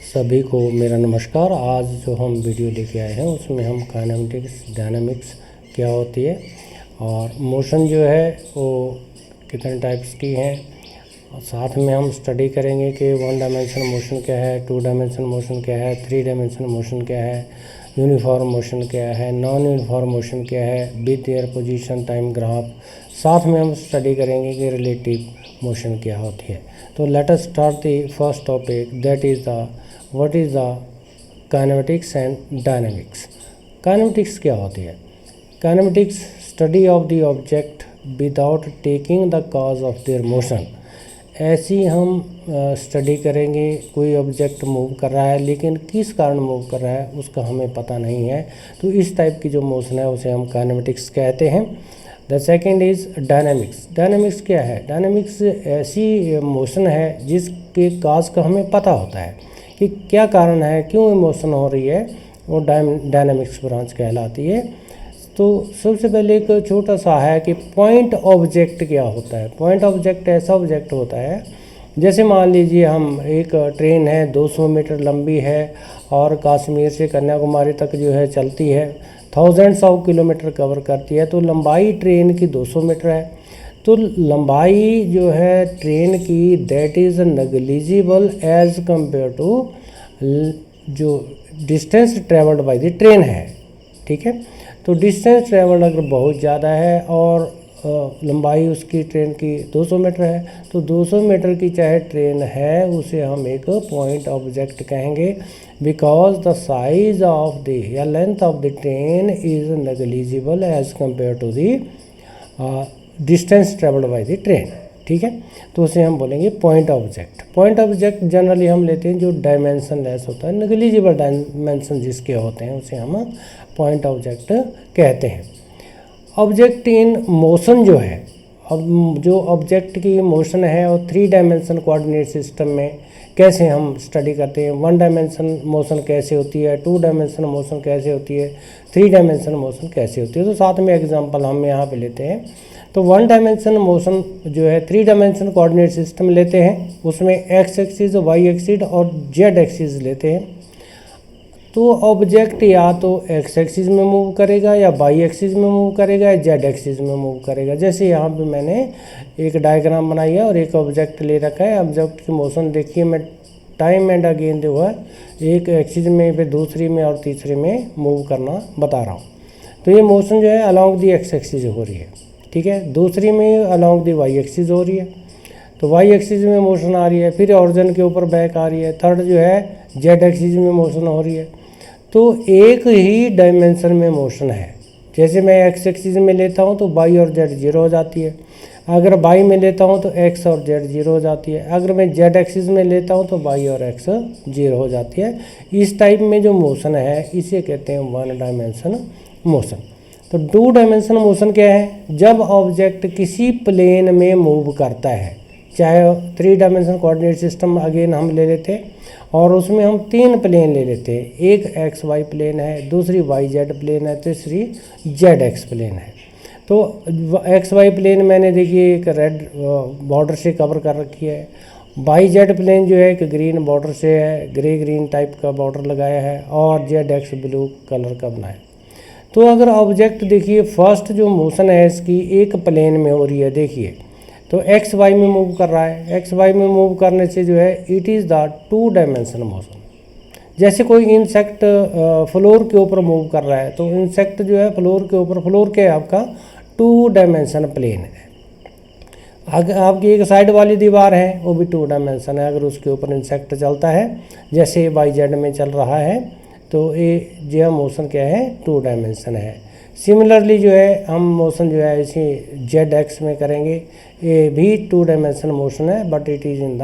सभी को मेरा नमस्कार। आज जो हम वीडियो लेके आए हैं उसमें हम काइनेमेटिक्स डायनामिक्स क्या होती है और मोशन जो है वो कितने टाइप्स की हैं, और साथ में हम स्टडी करेंगे कि 1 डायमेंशन मोशन क्या है, 2 डायमेंशन मोशन क्या है, 3 डायमेंशन मोशन क्या है, यूनिफॉर्म मोशन क्या है, नॉन यूनिफॉर्म मोशन क्या है, with their position time graph. साथ में हम स्टडी करेंगे कि रिलेटिव मोशन क्या होती है। तो let us start the first topic, that is the what is the kinematics and dynamics. Kinematics क्या होती है? Kinematics study of the object without taking the cause of their motion. ऐसी हम स्टडी करेंगे, कोई ऑब्जेक्ट मूव कर रहा है लेकिन किस कारण मूव कर रहा है उसका हमें पता नहीं है, तो इस टाइप की जो मोशन है उसे हम काइनेमेटिक्स कहते हैं। The second is dynamics. Dynamics क्या है? डायनामिक्स ऐसी मोशन है जिसके काज का हमें पता होता है कि क्या कारण है, क्यों मोशन हो रही है, वो डायनामिक्स ब्रांच कहलाती है। तो सबसे पहले एक छोटा सा है कि पॉइंट ऑब्जेक्ट क्या होता है। पॉइंट ऑब्जेक्ट ऐसा ऑब्जेक्ट होता है, जैसे मान लीजिए हम एक ट्रेन है 200 मीटर लंबी है और कश्मीर से कन्याकुमारी तक जो है चलती है, थाउजेंड्स ऑफ किलोमीटर कवर करती है, तो लंबाई ट्रेन की 200 मीटर है। तो लंबाई जो है ट्रेन की that is negligible as compare to जो distance travelled by the train है। ठीक है, तो डिस्टेंस ट्रेवल्ड अगर बहुत ज़्यादा है और लंबाई उसकी ट्रेन की 200 मीटर है, तो 200 मीटर की चाहे ट्रेन है उसे हम एक पॉइंट ऑब्जेक्ट कहेंगे, because the size of the या length of the train is negligible as compare to the distance travelled by the train. ठीक है, तो उसे हम बोलेंगे point object. Point object generally हम लेते हैं जो डायमेंशन लेस होता है, नेग्लिजिबल डायमेंशन जिसके होते हैं उसे हम पॉइंट ऑब्जेक्ट कहते हैं। ऑब्जेक्ट इन मोशन जो है, अब जो ऑब्जेक्ट की मोशन है और 3 डायमेंशन कोऑर्डिनेट सिस्टम में कैसे हम स्टडी करते हैं। 1 डायमेंशन मोशन कैसे होती है, 2 डायमेंशन मोशन कैसे होती है, 3 डायमेंशन मोशन कैसे होती है। तो साथ में एग्जांपल हम यहाँ पे लेते हैं। तो 1 डायमेंशन मोशन जो है 3 डायमेंशन कोऑर्डिनेट सिस्टम लेते हैं, उसमें एक्स एक्सिस, वाई एक्सिस और जेड एक्सिस लेते हैं। तो ऑब्जेक्ट या तो एक्स एक्सिस में मूव करेगा या वाई एक्सिस में मूव करेगा या जेड एक्सिस में मूव करेगा। जैसे यहाँ पे मैंने एक डायग्राम बनाई है और एक ऑब्जेक्ट ले रखा है। ऑब्जेक्ट की मोशन देखिए, मैं टाइम एंड अगेन जो है एक एक्सिस में, फिर दूसरी में और तीसरे में मूव करना बता रहा हूँ। तो ये मोशन जो है अलॉन्ग दी एक्स एक्सिस हो रही है। ठीक है, दूसरी में अलॉन्ग दी वाई एक्सिस हो रही है, तो वाई एक्सिस में मोशन आ रही है, फिर ऑरिजिन के ऊपर बैक आ रही है। थर्ड जो है जेड एक्सिस में मोशन हो रही है। तो एक ही डायमेंशन में मोशन है। जैसे मैं एक्स एक्सिस में लेता हूँ तो वाई और जेड जीरो हो जाती है, अगर वाई में लेता हूँ तो एक्स और जेड जीरो हो जाती है, अगर मैं जेड एक्सिस में लेता हूँ तो वाई और एक्स जीरो हो जाती है। इस टाइप में जो मोशन है इसे कहते हैं 1 डायमेंशन मोशन। तो 2 डायमेंशन मोशन क्या है? जब ऑब्जेक्ट किसी प्लेन में मूव करता है, चाहे 3 डायमेंशन कोऑर्डिनेट सिस्टम अगेन हम ले लेते हैं और उसमें हम 3 प्लेन ले लेते हैं। एक एक्स वाई प्लेन है, दूसरी वाई जेड प्लेन है, तीसरी जेड एक्स प्लेन है। तो एक्स वाई प्लेन मैंने देखिए एक रेड बॉर्डर से कवर कर रखी है, वाई जेड प्लेन जो है एक ग्रीन बॉर्डर से है, ग्रे ग्रीन टाइप का बॉर्डर लगाया है, और जेड एक्स ब्लू कलर का बनाया। तो अगर ऑब्जेक्ट देखिए फर्स्ट जो मोशन है इसकी एक प्लेन में हो रही है, देखिए तो एक्स वाई में मूव कर रहा है। एक्स वाई में मूव करने से जो है it is the 2 dimension motion. जैसे कोई इंसेक्ट फ्लोर के ऊपर मूव कर रहा है, तो इंसेक्ट जो है फ्लोर के ऊपर, फ्लोर के आपका 2 डायमेंशन प्लेन है। अगर आपकी एक साइड वाली दीवार है वो भी 2 डायमेंशन है, अगर उसके ऊपर इंसेक्ट चलता है जैसे वाई जेड में चल रहा है, तो ये जो मोशन क्या है 2 डायमेंशन है। सिमिलरली जो है हम मोशन जो है इसी जेड एक्स में करेंगे, ये भी 2 डायमेंशन मोशन है but it is in the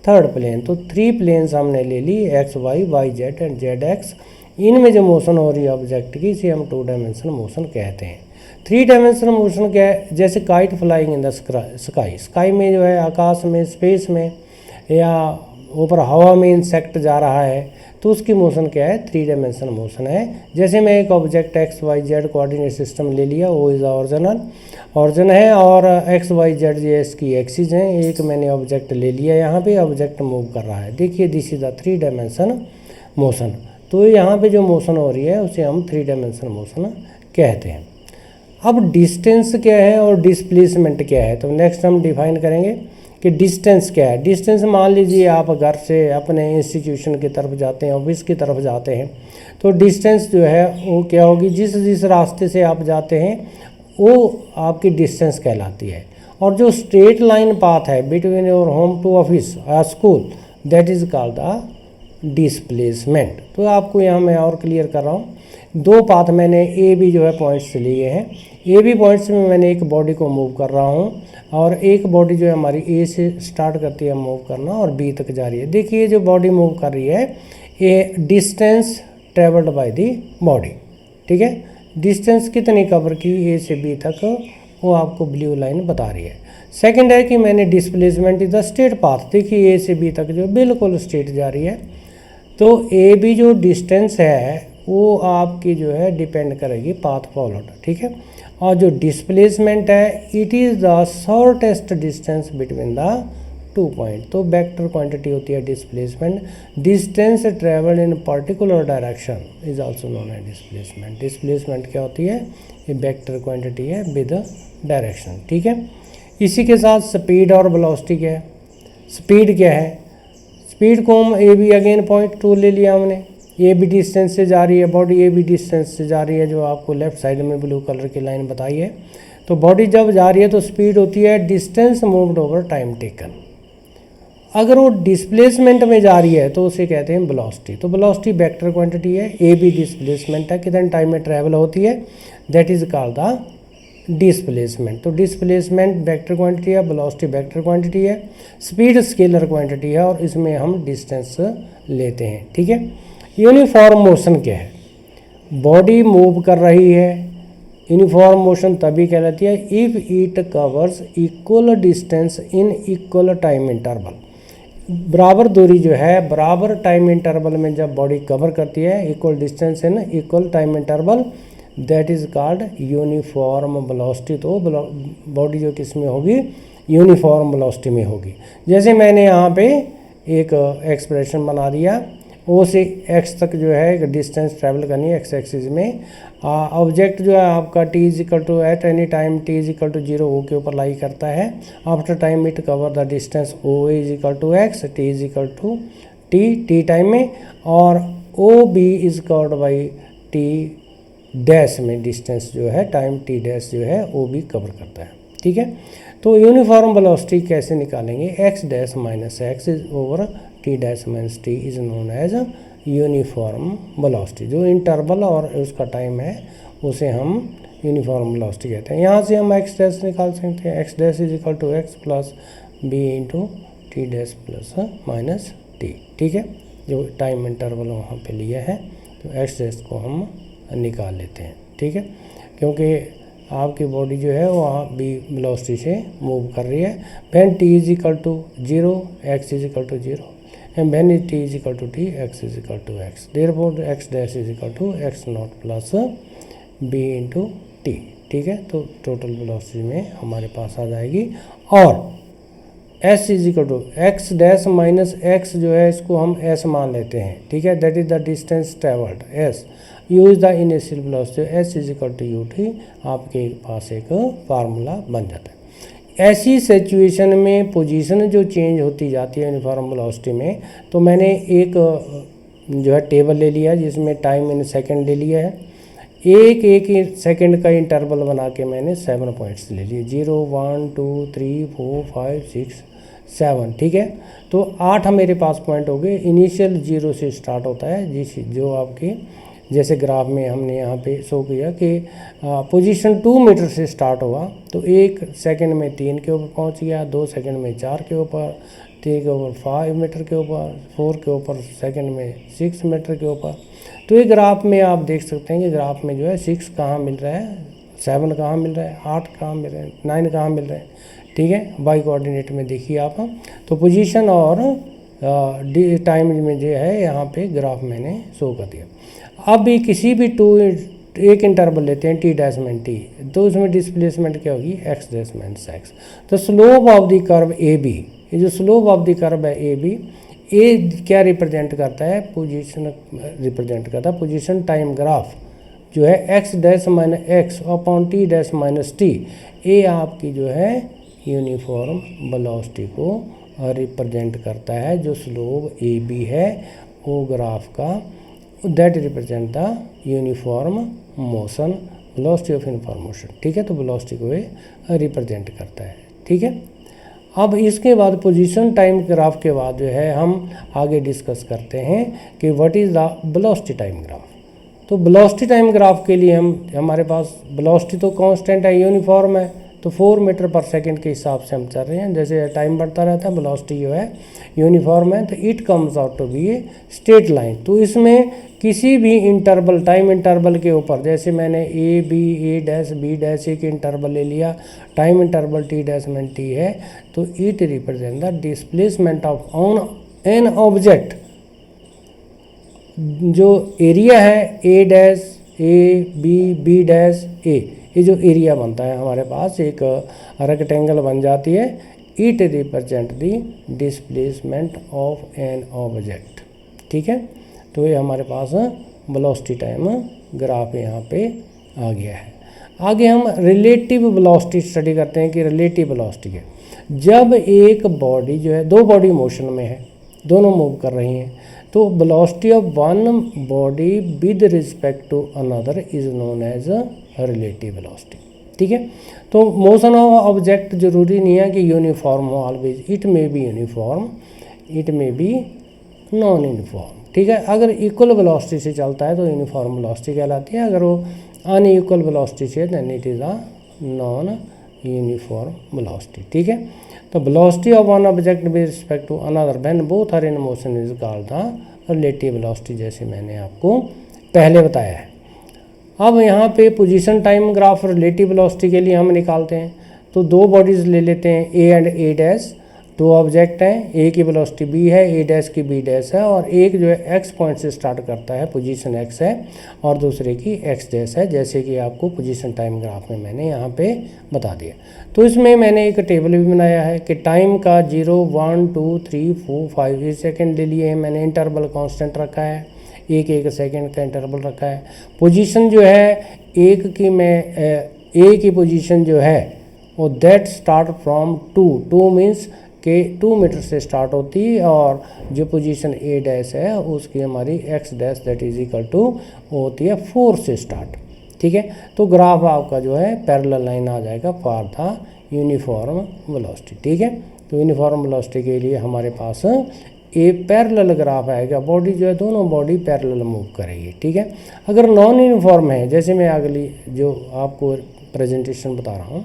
3rd plane. तो 3 प्लेन्स हमने ले ली, X Y, Y Z and Z X. इनमें जो मोशन हो रही है ऑब्जेक्ट की इसे हम 2 डायमेंशन मोशन कहते हैं। 3 डायमेंशन मोशन क्या है? जैसे kite flying in the sky. Sky में जो है आकाश में, स्पेस में या ऊपर हवा में इंसेक्ट जा रहा है, तो तो उसकी मोशन क्या है, 3 डायमेंशन मोशन है। जैसे मैं एक object X Y Z coordinate system ले लिया, वो इज़ ऑरिजिन है, और एक्स वाई जेड ये इसकी एक्सिस हैं। एक मैंने ऑब्जेक्ट ले लिया, यहाँ पे ऑब्जेक्ट मूव कर रहा है, देखिए this is the 3 dimension motion. तो यहाँ पे जो मोशन हो रही है उसे हम 3 डायमेंशन मोशन कहते हैं। अब डिस्टेंस क्या है और डिस्प्लेसमेंट क्या है, तो नेक्स्ट हम डिफाइन करेंगे कि डिस्टेंस क्या है। डिस्टेंस मान लीजिए आप घर से अपने इंस्टीट्यूशन की तरफ जाते हैं, ऑफिस की तरफ जाते हैं, तो डिस्टेंस जो है वो क्या होगी, जिस रास्ते से आप जाते हैं वो आपकी डिस्टेंस कहलाती है। और जो स्ट्रेट लाइन पाथ है between your home to office school, that is called the displacement. तो आपको यहाँ मैं और क्लियर कर रहा हूँ, 2 पाथ मैंने ए बी जो है पॉइंट्स लिए हैं। ए बी पॉइंट्स में मैंने एक बॉडी को मूव कर रहा हूँ, और एक बॉडी जो है हमारी ए से स्टार्ट करती है मूव करना और बी तक जा रही है। देखिए जो बॉडी मूव कर रही है ये distance travelled by the body, ठीक है। डिस्टेंस कितनी कवर की ए से बी तक, वो आपको ब्लू लाइन बता रही है। सेकंड है कि मैंने displacement is the straight path, देखिए ए से बी तक जो बिल्कुल स्ट्रेट जा रही है। तो ए बी जो डिस्टेंस है वो आपकी जो है डिपेंड करेगी पाथ फॉलोड, ठीक है। और जो डिस्प्लेसमेंट है it is the shortest distance between the 2 point. तो वेक्टर क्वांटिटी होती है डिस्प्लेसमेंट। Distance travelled in particular direction is also known as displacement. Displacement क्या होती है, ये वेक्टर क्वांटिटी है विद डायरेक्शन, ठीक है। इसी के साथ स्पीड और वेलोसिटी क्या है। स्पीड क्या है, स्पीड को हम ए बी अगेन पॉइंट 2 ले लिया हमने, ए बी डिस्टेंस से जा रही है बॉडी, ए बी डिस्टेंस से जा रही है, जो आपको लेफ्ट साइड में ब्लू कलर की लाइन बताई है। तो बॉडी जब जा रही है तो स्पीड होती है distance moved over time taken. अगर वो डिस्प्लेसमेंट में जा रही है तो उसे कहते हैं वेलोसिटी। तो वेलोसिटी वेक्टर क्वांटिटी है, ए बी डिस्प्लेसमेंट है, कितने टाइम में ट्रैवल होती है, that is called the displacement. तो डिस्प्लेसमेंट वेक्टर क्वांटिटी है, वेलोसिटी वेक्टर क्वांटिटी है, स्पीड स्केलर क्वांटिटी है, और इसमें हम डिस्टेंस लेते हैं, ठीक है। यूनिफॉर्म मोशन क्या है, बॉडी मूव कर रही है, यूनिफॉर्म मोशन तभी कहलाती है if it covers equal distance in equal time interval. बराबर दूरी जो है बराबर टाइम इंटरवल में जब बॉडी कवर करती है equal distance in equal time interval, that is called uniform velocity. तो बॉडी जो किस में होगी, यूनिफॉर्म वेलोसिटी में होगी। जैसे मैंने यहाँ पे एक एक्सप्रेशन बना दिया, ओ से एक्स तक जो है एक डिस्टेंस ट्रैवल करनी है एक्स एक्सिस में। ऑब्जेक्ट जो है आपका T is equal to at any time T is equal to 0 O के ऊपर लाई करता है। After time it cover the distance O is equal to X, T is equal to T time में, और O B is covered by T dash में distance जो है time T dash जो है ओ बी कवर करता है, ठीक है। तो यूनिफॉर्म वेलोसिटी कैसे निकालेंगे, X dash minus X is over T dash minus T is known as uniform velocity. जो इंटरवल और उसका टाइम है उसे हम यूनिफॉर्म वेलोसिटी कहते हैं। यहाँ से हम एक्स डैश निकाल सकते हैं, X dash is equal to X plus B into T dash plus minus T, ठीक है। जो टाइम इंटरवल वहाँ पे लिया है तो एक्स डैश को हम निकाल लेते हैं, ठीक है, क्योंकि आपकी बॉडी जो है वहाँ बी वेलोसिटी से मूव कर रही है। When T is equal to 0 X is equal to 0 and when T is equal to T X is equal to X, therefore X dash is equal to X naught plus B into T, ठीक है। तो total velocity में हमारे पास आ जाएगी। और S is equal to X dash minus X जो है इसको हम एस मान लेते हैं, ठीक है, that is the distance travelled S, U is the initial velocity, S is equal to U T, आपके पास एक फार्मूला बन जाता है। ऐसी सिचुएशन में पोजीशन जो चेंज होती जाती है यूनिफॉर्म वेलोसिटी में, तो मैंने एक जो है टेबल ले लिया जिसमें टाइम इन सेकंड ले लिया है। एक सेकंड का इंटरवल बना के मैंने 7 पॉइंट्स ले लिए, 0 1 2 3 4 5 6 7, ठीक है। तो 8 मेरे पास पॉइंट हो गए। इनिशियल 0 से स्टार्ट होता है, जो आपकी जैसे ग्राफ में हमने यहाँ पे शो किया कि पोजीशन 2 मीटर से स्टार्ट हुआ, तो 1 सेकंड में 3 के ऊपर पहुँच गया, 2 सेकंड में 4 के ऊपर, 3 के ऊपर 5 मीटर के ऊपर, 4 के ऊपर सेकंड में 6 मीटर के ऊपर। तो ये ग्राफ में आप देख सकते हैं कि ग्राफ में जो है 6 कहाँ मिल रहा है, 7 कहाँ मिल रहा है, 8 कहाँ मिल रहा है, 9 कहाँ मिल रहा है, ठीक है। वाई कोऑर्डिनेट में देखिए आप। तो पोजीशन और टाइम में जो है यहाँ पे ग्राफ मैंने शो कर दिया। अब भी किसी भी एक इंटरवल लेते हैं टी डैश माइन टी, तो उसमें डिस्प्लेसमेंट क्या होगी एक्स डैश माइनस एक्स। तो slope of the curve A B, ये जो स्लोप ऑफ द कर्व है ए बी, ए क्या रिप्रेजेंट करता है, पोजीशन रिप्रेजेंट करता है पोजीशन टाइम ग्राफ जो है X dash minus X upon T dash minus T. ए आपकी जो है यूनिफॉर्म वेलोसिटी को रिप्रेजेंट करता है, जो स्लोप ए बी है वो ग्राफ का that represent the uniform motion velocity of uniform motion. ठीक है, तो वेलोसिटी को ये रिप्रेजेंट करता है। ठीक है, अब इसके बाद पोजीशन टाइम ग्राफ के बाद जो है हम आगे डिस्कस करते हैं कि what is the velocity time graph. तो वेलोसिटी टाइम ग्राफ के लिए हमारे पास वेलोसिटी तो कांस्टेंट है, यूनिफॉर्म है, तो 4 मीटर पर सेकंड के हिसाब से हम चल रहे हैं। जैसे टाइम बढ़ता रहता है वेलोसिटी जो है यूनिफॉर्म है, तो it comes out to be a straight line. तो इसमें किसी भी इंटरवल टाइम इंटरवल के ऊपर, जैसे मैंने A B A dash B dash एक इंटरवल ले लिया, टाइम इंटरवल टी डैश में टी है, तो it represent the displacement of on an object. जो एरिया है A dash A B dash A, ये जो एरिया बनता है हमारे पास एक रेक्टेंगल बन जाती है, it represent the displacement of an object. ठीक है, तो ये हमारे पास वेलोसिटी टाइम ग्राफ यहाँ पे आ गया है। आगे हम रिलेटिव वेलोसिटी स्टडी करते हैं कि रिलेटिव वेलोसिटी है जब एक बॉडी जो है, दो बॉडी मोशन में है, दोनों मूव कर रही हैं, तो velocity of one body with respect to another is known as relative velocity. ठीक है, तो मोशन ऑफ ऑब्जेक्ट जरूरी नहीं है कि यूनिफॉर्म हो always, it may be uniform, it may be non uniform. ठीक है, अगर इक्वल वेलोसिटी से चलता है तो यूनिफॉर्म वेलोसिटी कहलाती है, अगर वो अनइक्वल वेलोसिटी से then it is a non uniform velocity. ठीक है, तो velocity of one object with respect to another when both are in motion is called the relative velocity, जैसे मैंने आपको पहले बताया है। अब यहाँ पे position time graph relative velocity के लिए हम निकालते हैं, तो दो बॉडीज़ ले लेते हैं ए एंड ए डैश, दो ऑब्जेक्ट हैं, ए की वेलोसिटी बी है, ए डैश की बी डैश है, और एक जो है एक्स पॉइंट से स्टार्ट करता है, पोजीशन एक्स है, और दूसरे की एक्स डैश है, जैसे कि आपको पोजीशन टाइम ग्राफ में मैंने यहाँ पे बता दिया। तो इसमें मैंने एक टेबल भी बनाया है कि टाइम का 0 1 2 3 4 5 सेकेंड ले लिए हैं, मैंने इंटरवल कांस्टेंट रखा है, एक सेकेंड का इंटरवल रखा है। पोजीशन जो है एक की मैं ए की पोजीशन जो है वो दैट स्टार्ट फ्रॉम 2 मीन्स के 2 मीटर से स्टार्ट होती है, और जो पोजीशन ए डैश है उसकी हमारी X dash that is equal to होती है 4 से स्टार्ट। ठीक है, तो ग्राफ आपका जो है पैरेलल लाइन आ जाएगा फॉर द यूनिफॉर्म वेलोसिटी। ठीक है, तो यूनिफॉर्म वेलोसिटी के लिए हमारे पास ए पैरेलल ग्राफ आएगा, बॉडी जो है दोनों बॉडी पैरेलल मूव करेगी। ठीक है, अगर नॉन यूनिफॉर्म है, जैसे मैं अगली जो आपको प्रेजेंटेशन बता रहा हूँ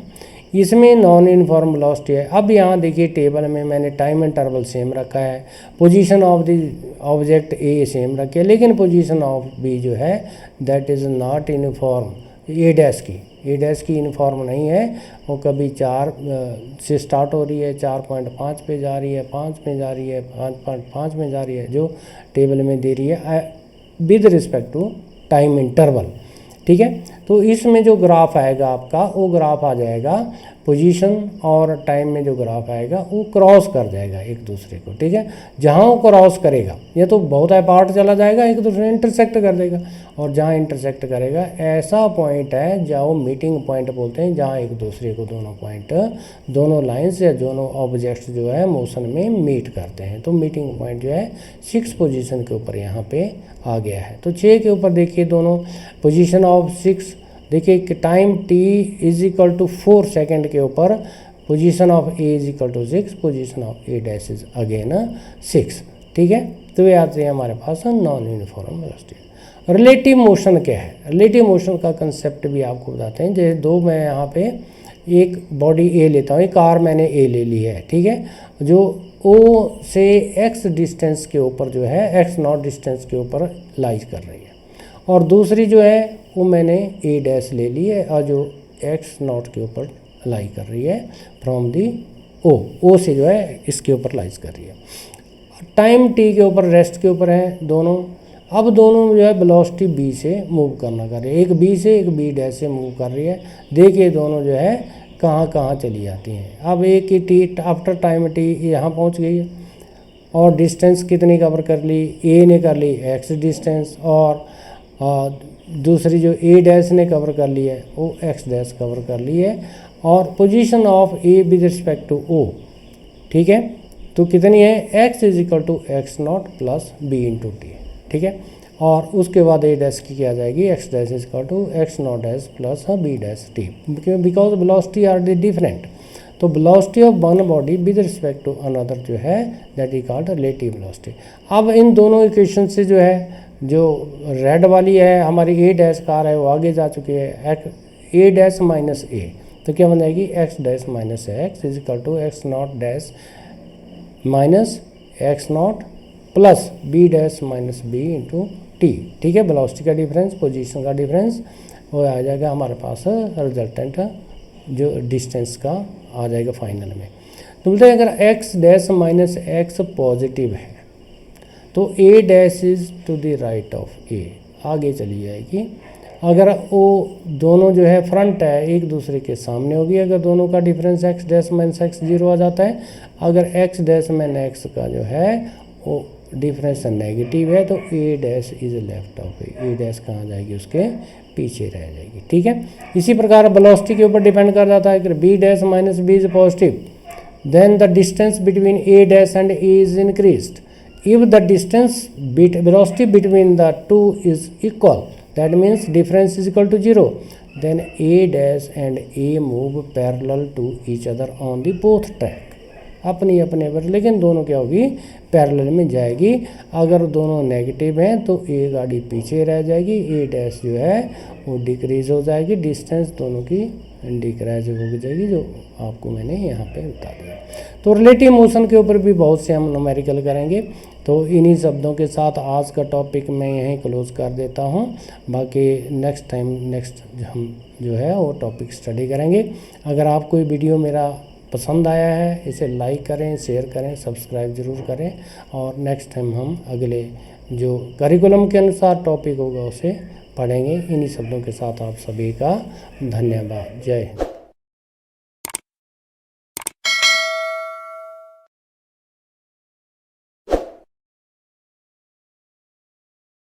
इसमें नॉन यूनिफॉर्म वेलोसिटी है। अब यहाँ देखिए टेबल में मैंने टाइम इंटरवल सेम रखा है, position of the object A same रखी है, लेकिन पोजीशन ऑफ बी जो है that is not uniform. A dash की यूनिफॉर्म नहीं है, वो कभी 4 से स्टार्ट हो रही है, 4.5 पे जा रही है, 5 पे जा रही है, 5.5 में जा रही है, जो टेबल में दे रही है with respect to time interval. ठीक है, तो इसमें जो ग्राफ आएगा आपका वो ग्राफ आ जाएगा पोजीशन और टाइम में जो ग्राफ आएगा वो क्रॉस कर जाएगा एक दूसरे को। ठीक है, जहाँ वो क्रॉस करेगा या तो बहुत अपार्ट चला जाएगा, एक दूसरे इंटरसेक्ट कर देगा, और जहाँ इंटरसेक्ट करेगा ऐसा पॉइंट है जहाँ वो मीटिंग पॉइंट बोलते हैं, जहाँ एक दूसरे को दोनों पॉइंट दोनों लाइन्स या दोनों ऑब्जेक्ट्स जो है मोशन में मीट करते हैं। तो मीटिंग पॉइंट जो है 6 पोजीशन के ऊपर यहाँ पे आ गया है। तो 6 के ऊपर देखिए दोनों पोजीशन ऑफ 6, देखिए कि time t is equal to 4 second के ऊपर position of a is equal to 6, position of a dash is again 6। ठीक है, तो ये आते हैं हमारे पास non uniform velocity. Relative motion क्या है, रिलेटिव मोशन का कंसेप्ट भी आपको बताते हैं। जैसे दो मैं यहाँ पे एक बॉडी ए लेता हूँ, एक कार मैंने ए ले ली है। ठीक है, जो ओ से x डिस्टेंस के ऊपर जो है x नॉट डिस्टेंस के ऊपर लाइज कर रही है, और दूसरी जो है वो मैंने ए डैश ले ली है और जो x नॉट के ऊपर लाइज कर रही है फ्रॉम दी ओ से जो है इसके ऊपर लाइज कर रही है। टाइम टी के ऊपर रेस्ट के ऊपर है दोनों। अब दोनों जो है वेलोसिटी बी से मूव करना कर रही है, एक बी से एक बी डैश से मूव कर रही है। देखिए दोनों जो है कहाँ कहाँ चली जाती हैं। अब एक की टी आफ्टर टाइम टी यहाँ पहुँच गई है और डिस्टेंस कितनी कवर कर ली, ए ने कर ली एक्स डिस्टेंस, और दूसरी जो ए डैश ने कवर कर ली है वो एक्स डैश कवर कर ली है। और position of A with respect to O, ठीक है, तो कितनी है, X is equal to X naught plus B into T, ठीक है। और उसके बाद ए डैश की क्या जाएगी, X dash is equal to X naught dash plus B dash T, because velocity are different. तो velocity of one body with respect to another जो है that is called relative velocity. अब इन दोनों इक्वेशन से जो है, जो रेड वाली है हमारी ए डैश कार है वो आगे जा चुकी है, ए डैश माइनस ए, तो क्या बन जाएगी, X dash minus X is equal to X naught dash minus X naught plus B dash minus B into T, ठीक है। वेलोसिटी का डिफरेंस, पोजीशन का डिफरेंस, वो आ जाएगा हमारे पास रिजल्टेंट जो डिस्टेंस का आ जाएगा फाइनल में। तो बोलते हैं अगर X dash minus X positive है तो A dash is to the right of A, आगे चली जाएगी। अगर वो दोनों जो है फ्रंट है एक दूसरे के सामने होगी, अगर दोनों का difference x dash minus x 0 आ जाता है। अगर एक्स डैश माइनस एक्स का जो है वो डिफरेंस नेगेटिव है तो A dash is left of A dash कहाँ जाएगी, उसके पीछे रह जाएगी, ठीक है। इसी प्रकार वेलोसिटी के ऊपर डिपेंड कर जाता है। अगर B dash minus B is positive then the distance between A dash and A is increased. If the distance velocity between the two is equal, that means difference is equal to 0, then A dash and A move parallel to each other on the both track, अपनी अपने पर, लेकिन दोनों क्या होगी, parallel में जाएगी। अगर दोनों नेगेटिव हैं तो ए गाड़ी पीछे रह जाएगी, ए डैश जो है वो डिक्रीज हो जाएगी, डिस्टेंस दोनों की डिक्रीज हो जाएगी, जो आपको मैंने यहाँ पे बता दिया। तो रिलेटिव मोशन के ऊपर भी बहुत से हम न्यूमेरिकल करेंगे। तो इन्हीं शब्दों के साथ आज का टॉपिक मैं यहीं क्लोज कर देता हूँ। बाकी नेक्स्ट टाइम हम जो है वो टॉपिक स्टडी करेंगे। अगर आपको ये वीडियो मेरा पसंद आया है इसे लाइक करें, शेयर करें, सब्सक्राइब ज़रूर करें, और नेक्स्ट टाइम हम अगले जो करिकुलम के अनुसार टॉपिक होगा उसे पढ़ेंगे। इन्हीं शब्दों के साथ आप सभी का धन्यवाद। जय हिंद।